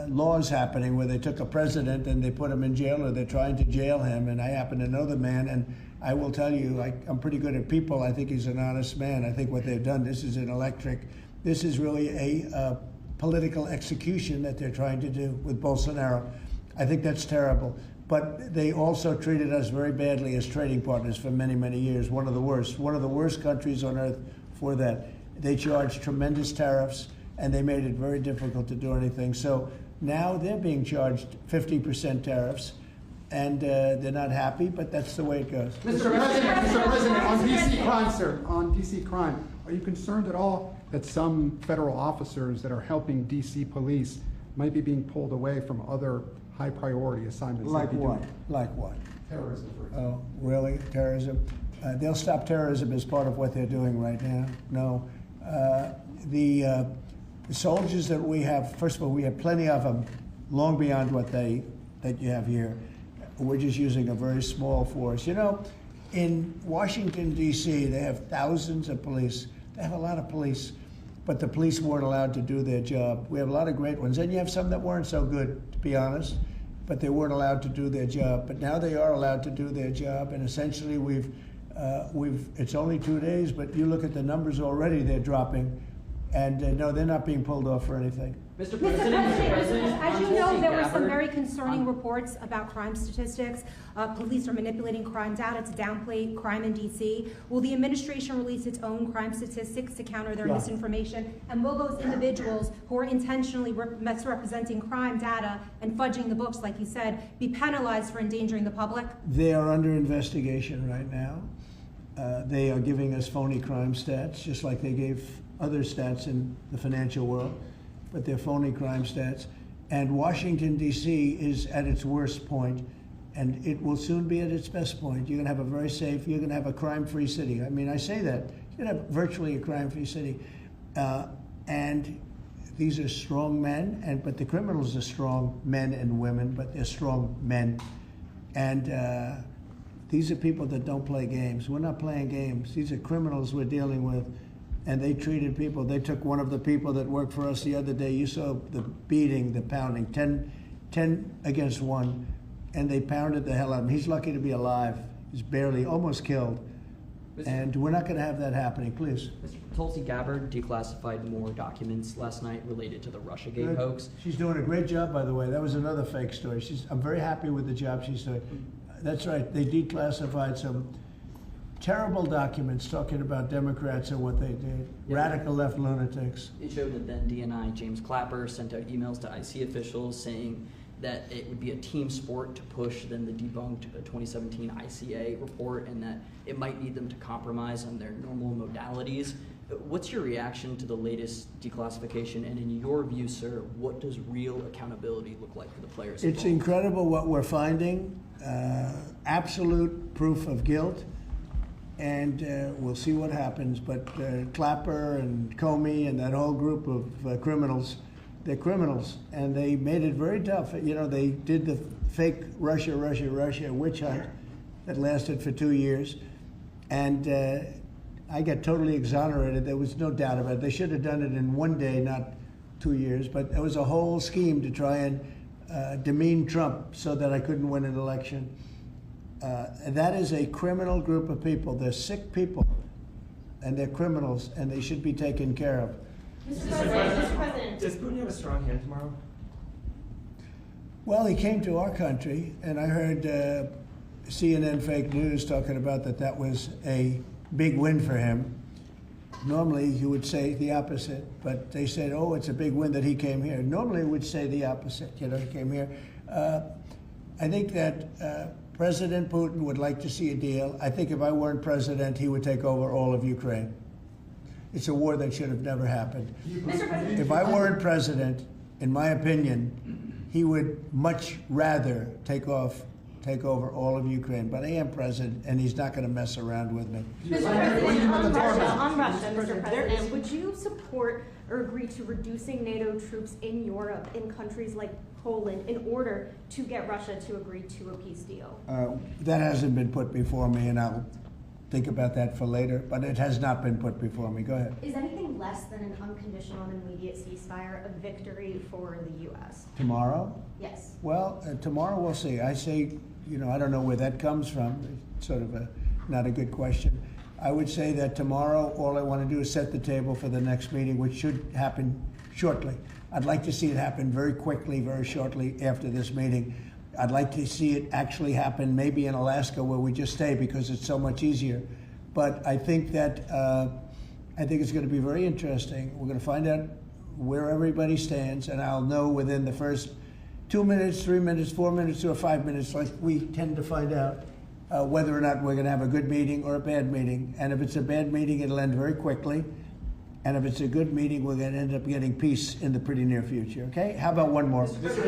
[SPEAKER 1] laws happening where they took a president and they put him in jail, or they're trying to jail him. And I happen to know the man, and I will tell you, I'm pretty good at people. I think he's an honest man. I think what they've done, this is really a political execution that they're trying to do with Bolsonaro. I think that's terrible. But they also treated us very badly as trading partners for many, many years. One of the worst countries on earth for that. They charged tremendous tariffs, and they made it very difficult to do anything. So now they're being charged 50% tariffs, and they're not happy, but that's the way it goes.
[SPEAKER 7] Mr. President, on DC crime, sir, on DC crime, are you concerned at all that some federal officers that are helping DC police might be being pulled away from other high priority assignments?
[SPEAKER 1] Like what? Like what?
[SPEAKER 7] Terrorism, for example.
[SPEAKER 1] Oh, really? Terrorism? They'll stop terrorism as part of what they're doing right now. No. The soldiers that we have, first of all, we have plenty of them, long beyond what that you have here. We're just using a very small force. You know, in Washington, D.C., they have thousands of police. They have a lot of police, but the police weren't allowed to do their job. We have a lot of great ones, and you have some that weren't so good, to be honest, but they weren't allowed to do their job. But now they are allowed to do their job, and essentially it's only 2 days, but you look at the numbers already, they're dropping. And no, they're not being pulled off for anything.
[SPEAKER 5] Mr. President,
[SPEAKER 6] as you know, there were some very concerning reports about crime statistics. Police are manipulating crime data to downplay crime in D.C. Will the administration release its own crime statistics to counter their misinformation? And will those individuals who are intentionally misrepresenting crime data and fudging the books, like you said, be penalized for endangering the public?
[SPEAKER 1] They are under investigation right now. They are giving us phony crime stats, just like they gave other stats in the financial world. but they're phony crime stats. And Washington, D.C. is at its worst point, and it will soon be at its best point. You're going to have a very safe, you're going to have a crime-free city. I mean, I say that. You're going to have virtually a crime-free city. And these are strong men, but the criminals are strong men and women, but they're strong men. And these are people that don't play games. We're not playing games. These are criminals we're dealing with. And they treated people. They took one of the people that worked for us the other day. You saw the beating, the pounding, 10 against 1. And they pounded the hell out of him. He's lucky to be alive. He's barely, almost killed. And we're not going to have that happening, please.
[SPEAKER 5] Tulsi Gabbard declassified more documents last night related to the Russiagate hoax.
[SPEAKER 1] She's doing a great job, by the way. That was another fake story. I'm very happy with the job she's doing. That's right. They declassified some terrible documents talking about Democrats and what they did.
[SPEAKER 5] Yeah.
[SPEAKER 1] Radical left lunatics.
[SPEAKER 5] It showed that then DNI James Clapper sent out emails to IC officials saying that it would be a team sport to push then the debunked 2017 ICA report, and that it might need them to compromise on their normal modalities. What's your reaction to the latest declassification, and in your view, sir, what does real accountability look like for the players involved?
[SPEAKER 1] It's incredible what we're finding. Absolute proof of guilt, and we'll see what happens. But Clapper and Comey and that whole group of criminals, they're criminals, and they made it very tough. You know, they did the fake Russia witch hunt that lasted for 2 years, and I got totally exonerated. There was no doubt about it. They should have done it in 1 day, not 2 years, but it was a whole scheme to try and demean Trump so that I couldn't win an election. And that is a criminal group of people. They're sick people, and they're criminals, and they should be taken care of.
[SPEAKER 12] Mr. President, does Putin have a strong hand tomorrow?
[SPEAKER 1] Well, he came to our country, and I heard CNN fake news talking about that was a big win for him. Normally, you would say the opposite, but they said, oh, it's a big win that he came here. Normally, we would say the opposite, you know, he came here. I think that President Putin would like to see a deal. I think if I weren't president, he would take over all of Ukraine. It's a war that should have never happened.
[SPEAKER 12] Mr. President,
[SPEAKER 1] If I weren't president, in my opinion, he would much rather take over all of Ukraine. But I am president, and he's not going to mess around with me.
[SPEAKER 12] Mr. President, on Russia, Mr. President, would you support or agree to reducing NATO troops in Europe, in countries like Poland, in order to get Russia to agree to a peace deal?
[SPEAKER 1] That hasn't been put before me, and I'll think about that for later, but it has not been put before me. Go ahead.
[SPEAKER 12] Is anything less than an unconditional and immediate ceasefire a victory for the U.S.?
[SPEAKER 1] Tomorrow?
[SPEAKER 12] Yes.
[SPEAKER 1] Well, tomorrow we'll see. I say, you know, I don't know where that comes from. It's sort of not a good question. I would say that tomorrow all I want to do is set the table for the next meeting, which should happen shortly. I'd like to see it happen very quickly, very shortly after this meeting. I'd like to see it actually happen maybe in Alaska, where we just stay because it's so much easier. But I think that it's going to be very interesting. We're going to find out where everybody stands, and I'll know within the first 2 minutes, 3 minutes, 4 minutes, or 5 minutes, like we tend to find out whether or not we're going to have a good meeting or a bad meeting. And if it's a bad meeting, it'll end very quickly. And if it's a good meeting, we're going to end up getting peace in the pretty near future. Okay? How about one more?
[SPEAKER 8] Thank you,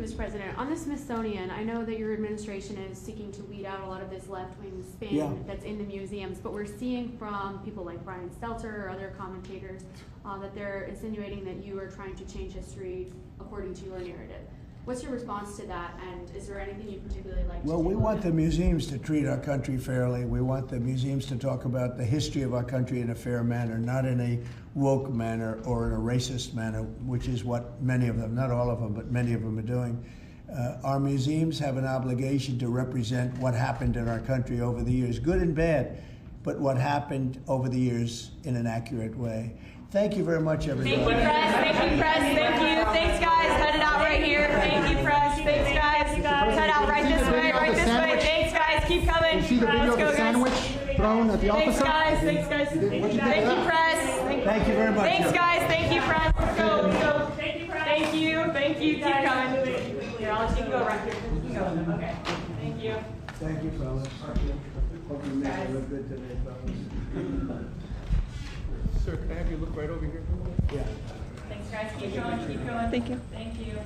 [SPEAKER 8] Mr. President. On the Smithsonian, I know that your administration is seeking to weed out a lot of this left-wing spin that's in the museums, but we're seeing from people like Brian Stelter or other commentators that they're insinuating that you are trying to change history according to your narrative. What's your response to that, and is there anything you'd particularly like to do?
[SPEAKER 1] Well, we want the museums to treat our country fairly. We want the museums to talk about the history of our country in a fair manner, not in a woke manner or in a racist manner, which is what many of them, not all of them, but many of them are doing. Our museums have an obligation to represent what happened in our country over the years, good and bad, but what happened over the years in an accurate way. Thank you very much, everybody.
[SPEAKER 13] Thank you, press. Thank you, press. Thank you. Thanks, guys. Headed out right here. Thank you, press. Thanks, guys. Head out right this way. Right this way. Thanks, guys. Keep coming.
[SPEAKER 7] You see the video
[SPEAKER 13] Let's
[SPEAKER 7] of
[SPEAKER 13] go,
[SPEAKER 7] the sandwich thrown at the officer?
[SPEAKER 13] Thanks, guys. Thank you, press.
[SPEAKER 1] Thank you very much.
[SPEAKER 13] Thanks, guys. Thank you, press. Let's go. Let's go. Thank you, press. Thank you. Thank you. Keep coming. Here, you can go right here. You can go. Okay. Thank you.
[SPEAKER 1] Thank you, fellas. Hope you make it look good today, fellas. Sir, can I have you look right over here? Yeah.
[SPEAKER 13] Thanks, guys. Keep going. Keep going. Thank you. Thank you.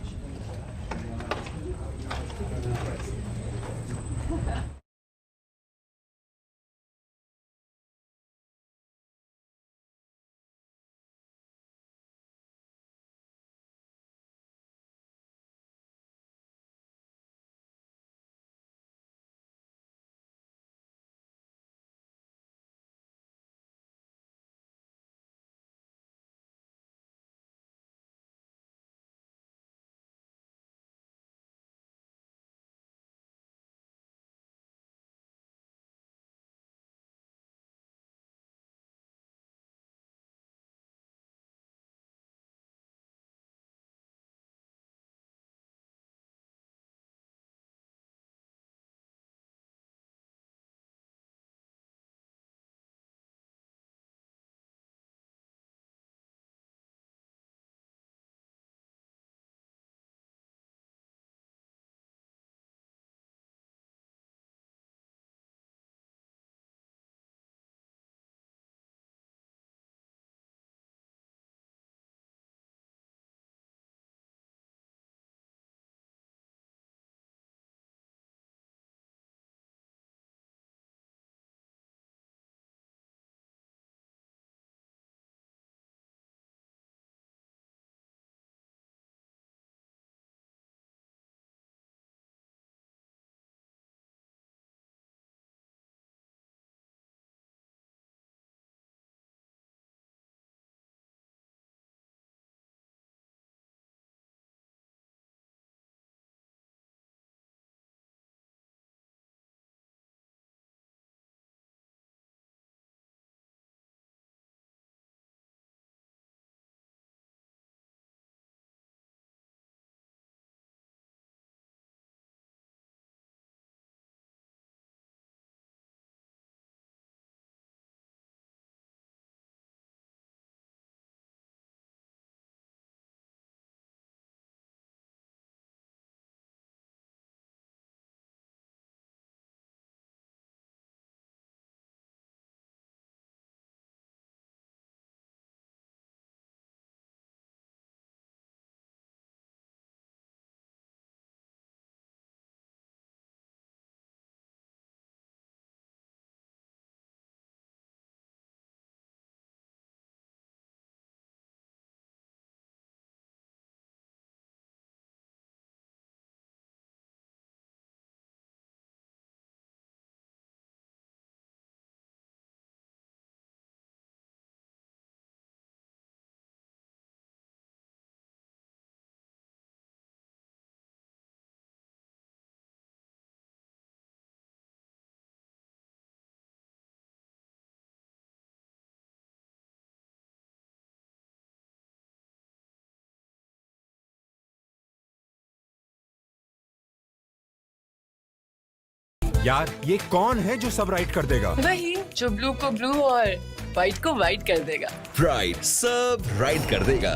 [SPEAKER 14] यार ये कौन है जो सब right कर देगा?
[SPEAKER 15] वही जो ब्लू को ब्लू और व्हाइट को व्हाइट कर देगा।
[SPEAKER 16] राइट, सब राइट कर देगा।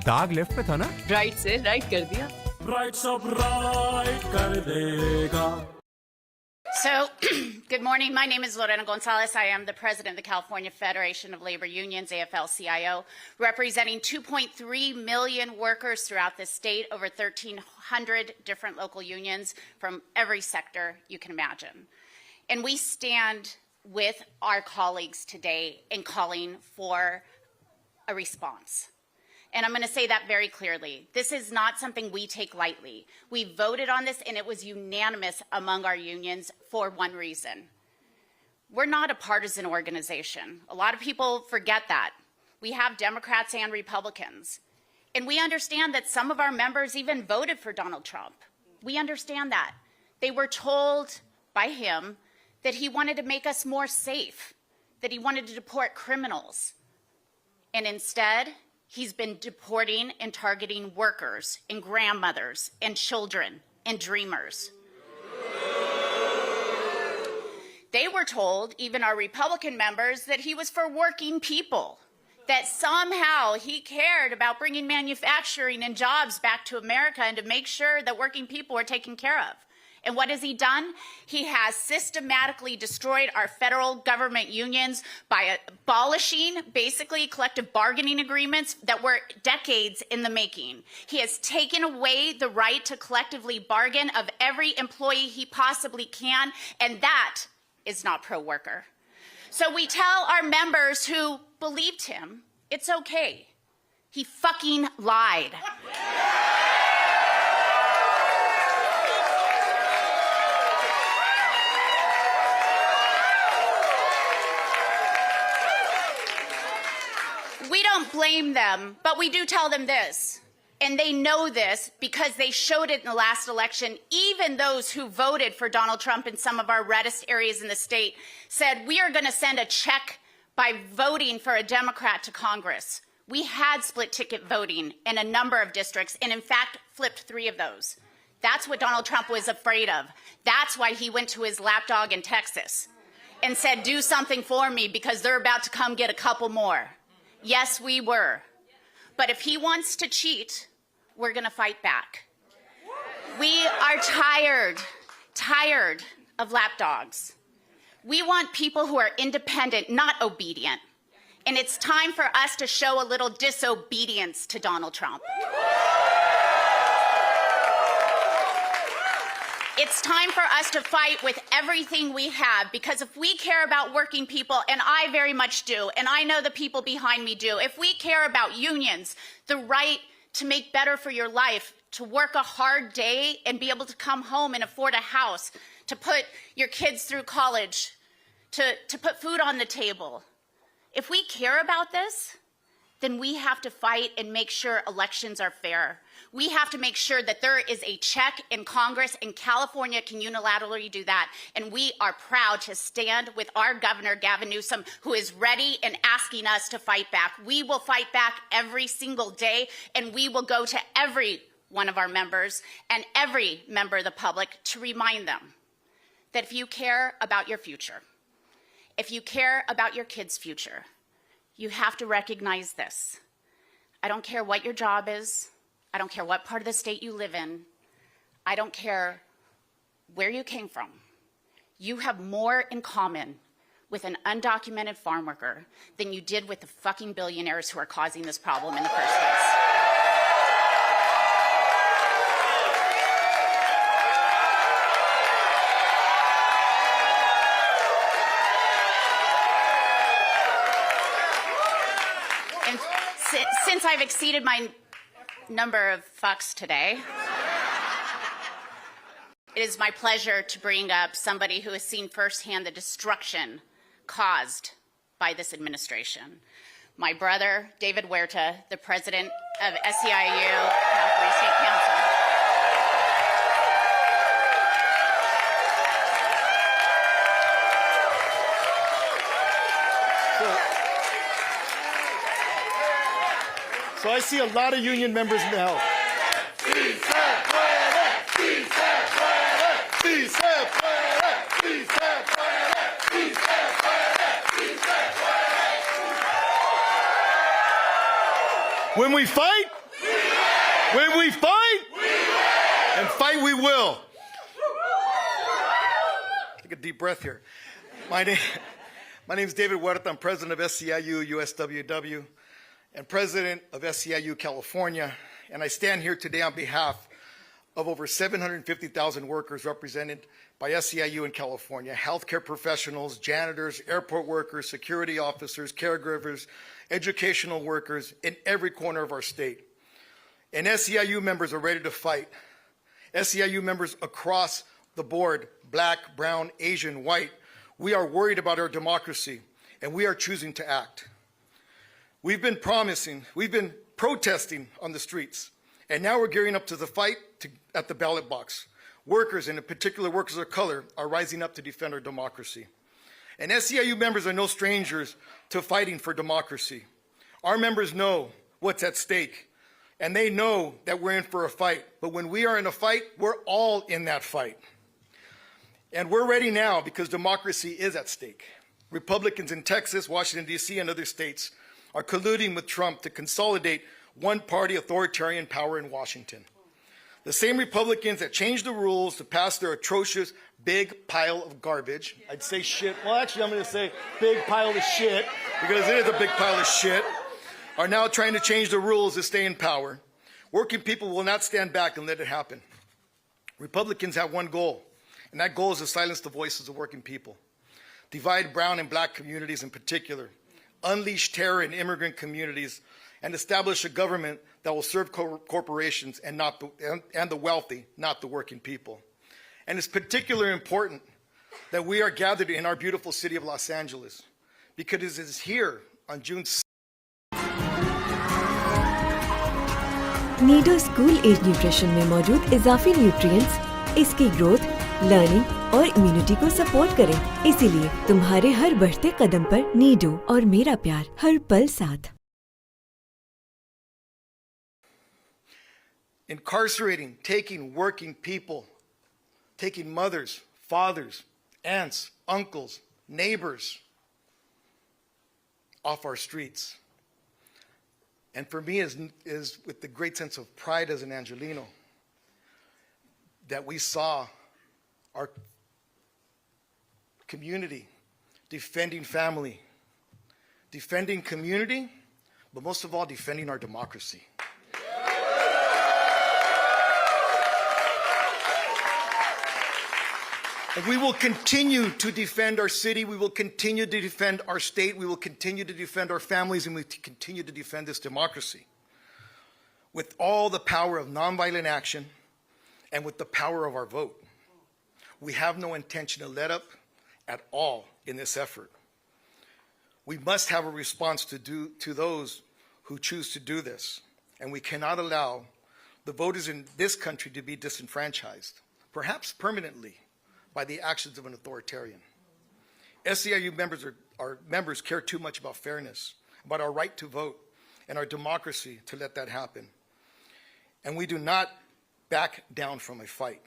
[SPEAKER 14] दाग लेफ्ट पे था ना?
[SPEAKER 15] राइट से राइट कर दिया।
[SPEAKER 17] राइट सब राइट कर देगा।
[SPEAKER 18] So, good morning. My name is Lorena Gonzalez. I am the president of the California Federation of Labor Unions, AFL-CIO, representing 2.3 million workers throughout the state, over 1,300 different local unions from every sector you can imagine. And we stand with our colleagues today in calling for a response. And I'm going to say that very clearly. This is not something we take lightly. We voted on this, and it was unanimous among our unions for one reason. We're not a partisan organization. A lot of people forget that. We have Democrats and Republicans. And we understand that some of our members even voted for Donald Trump. We understand that. They were told by him that he wanted to make us more safe, that he wanted to deport criminals. And instead, he's been deporting and targeting workers and grandmothers and children and dreamers. They were told, even our Republican members, that he was for working people, that somehow he cared about bringing manufacturing and jobs back to America and to make sure that working people were taken care of. And what has he done? He has systematically destroyed our federal government unions by abolishing basically collective bargaining agreements that were decades in the making. He has taken away the right to collectively bargain of every employee he possibly can, and that is not pro-worker. So we tell our members who believed him, it's okay. He fucking lied. We don't blame them, but we do tell them this. And they know this because they showed it in the last election. Even those who voted for Donald Trump in some of our reddest areas in the state said, we are going to send a check by voting for a Democrat to Congress. We had split ticket voting in a number of districts, and in fact, flipped 3 of those. That's what Donald Trump was afraid of. That's why he went to his lapdog in Texas and said, do something for me because they're about to come get a couple more. Yes, we were. But if he wants to cheat, we're going to fight back. We are tired of lapdogs. We want people who are independent, not obedient. And it's time for us to show a little disobedience to Donald Trump. It's time for us to fight with everything we have, because if we care about working people, and I very much do, and I know the people behind me do, if we care about unions, the right to make better for your life, to work a hard day and be able to come home and afford a house, to put your kids through college, to put food on the table. If we care about this, then we have to fight and make sure elections are fair. We have to make sure that there is a check in Congress, and California can unilaterally do that. And we are proud to stand with our governor, Gavin Newsom, who is ready and asking us to fight back. We will fight back every single day, and we will go to every one of our members and every member of the public to remind them that if you care about your future, if you care about your kids' future, you have to recognize this. I don't care what your job is. I don't care what part of the state you live in. I don't care where you came from. You have more in common with an undocumented farm worker than you did with the fucking billionaires who are causing this problem in the first place. And since I've exceeded my number of fucks today, it is my pleasure to bring up somebody who has seen firsthand the destruction caused by this administration. My brother, David Huerta, the president of SEIU, California State Council.
[SPEAKER 19] So I see a lot of union members now. When we fight, when we fight, and fight we will. Take a deep breath here. My name is David Huerta. I'm president of SEIU USWW and president of SEIU California, and I stand here today on behalf of over 750,000 workers represented by SEIU in California, healthcare professionals, janitors, airport workers, security officers, caregivers, educational workers in every corner of our state. And SEIU members are ready to fight. SEIU members across the board, black, brown, Asian, white, we are worried about our democracy, and we are choosing to act. We've been protesting on the streets, and now we're gearing up to the fight at the ballot box. Workers, and in particular workers of color, are rising up to defend our democracy. And SEIU members are no strangers to fighting for democracy. Our members know what's at stake, and they know that we're in for a fight. But when we are in a fight, we're all in that fight. And we're ready now because democracy is at stake. Republicans in Texas, Washington, D.C., and other states are colluding with Trump to consolidate one-party authoritarian power in Washington. The same Republicans that changed the rules to pass their atrocious big pile of garbage. I'd say shit. Well, actually, I'm going to say big pile of shit because it is a big pile of shit. Are now trying to change the rules to stay in power. Working people will not stand back and let it happen. Republicans have one goal, and that goal is to silence the voices of working people, divide brown and black communities in particular, unleash terror in immigrant communities, and establish a government that will serve corporations and the wealthy, not the working people. And it's particularly important that we are gathered in our beautiful city of Los Angeles, because it is here on June 6th.
[SPEAKER 20] Nido school age nutrition में मौजूद इजाफी nutrients इसकी growth, learning और immunity को support करें। इसीलिए तुम्हारे हर बढ़ते कदम पर नीडो और मेरा प्यार हर पल साथ।
[SPEAKER 19] Incarcerating, taking working people, taking mothers, fathers, aunts, uncles, neighbors off our streets. And for me is with the great sense of pride as an Angelino that we saw our community defending family, defending community, but most of all defending our democracy. And we will continue to defend our city, we will continue to defend our state, we will continue to defend our families, and we continue to defend this democracy with all the power of nonviolent action and with the power of our vote. We have no intention to let up at all in this effort. We must have a response to those who choose to do this, and we cannot allow the voters in this country to be disenfranchised, perhaps permanently, by the actions of an authoritarian. SEIU members care too much about fairness, about our right to vote, and our democracy to let that happen. And we do not back down from a fight.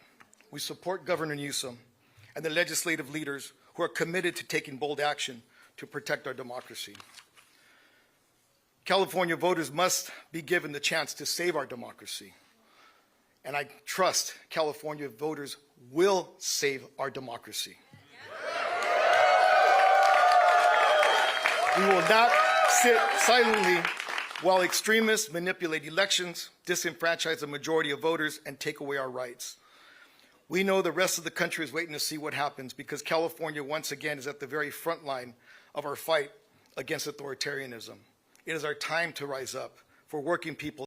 [SPEAKER 19] We support Governor Newsom and the legislative leaders who are committed to taking bold action to protect our democracy. California voters must be given the chance to save our democracy. And I trust California voters will save our democracy. We will not sit silently while extremists manipulate elections, disenfranchise the majority of voters, and take away our rights. We know the rest of the country is waiting to see what happens because California, once again, is at the very front line of our fight against authoritarianism. It is our time to rise up for working people.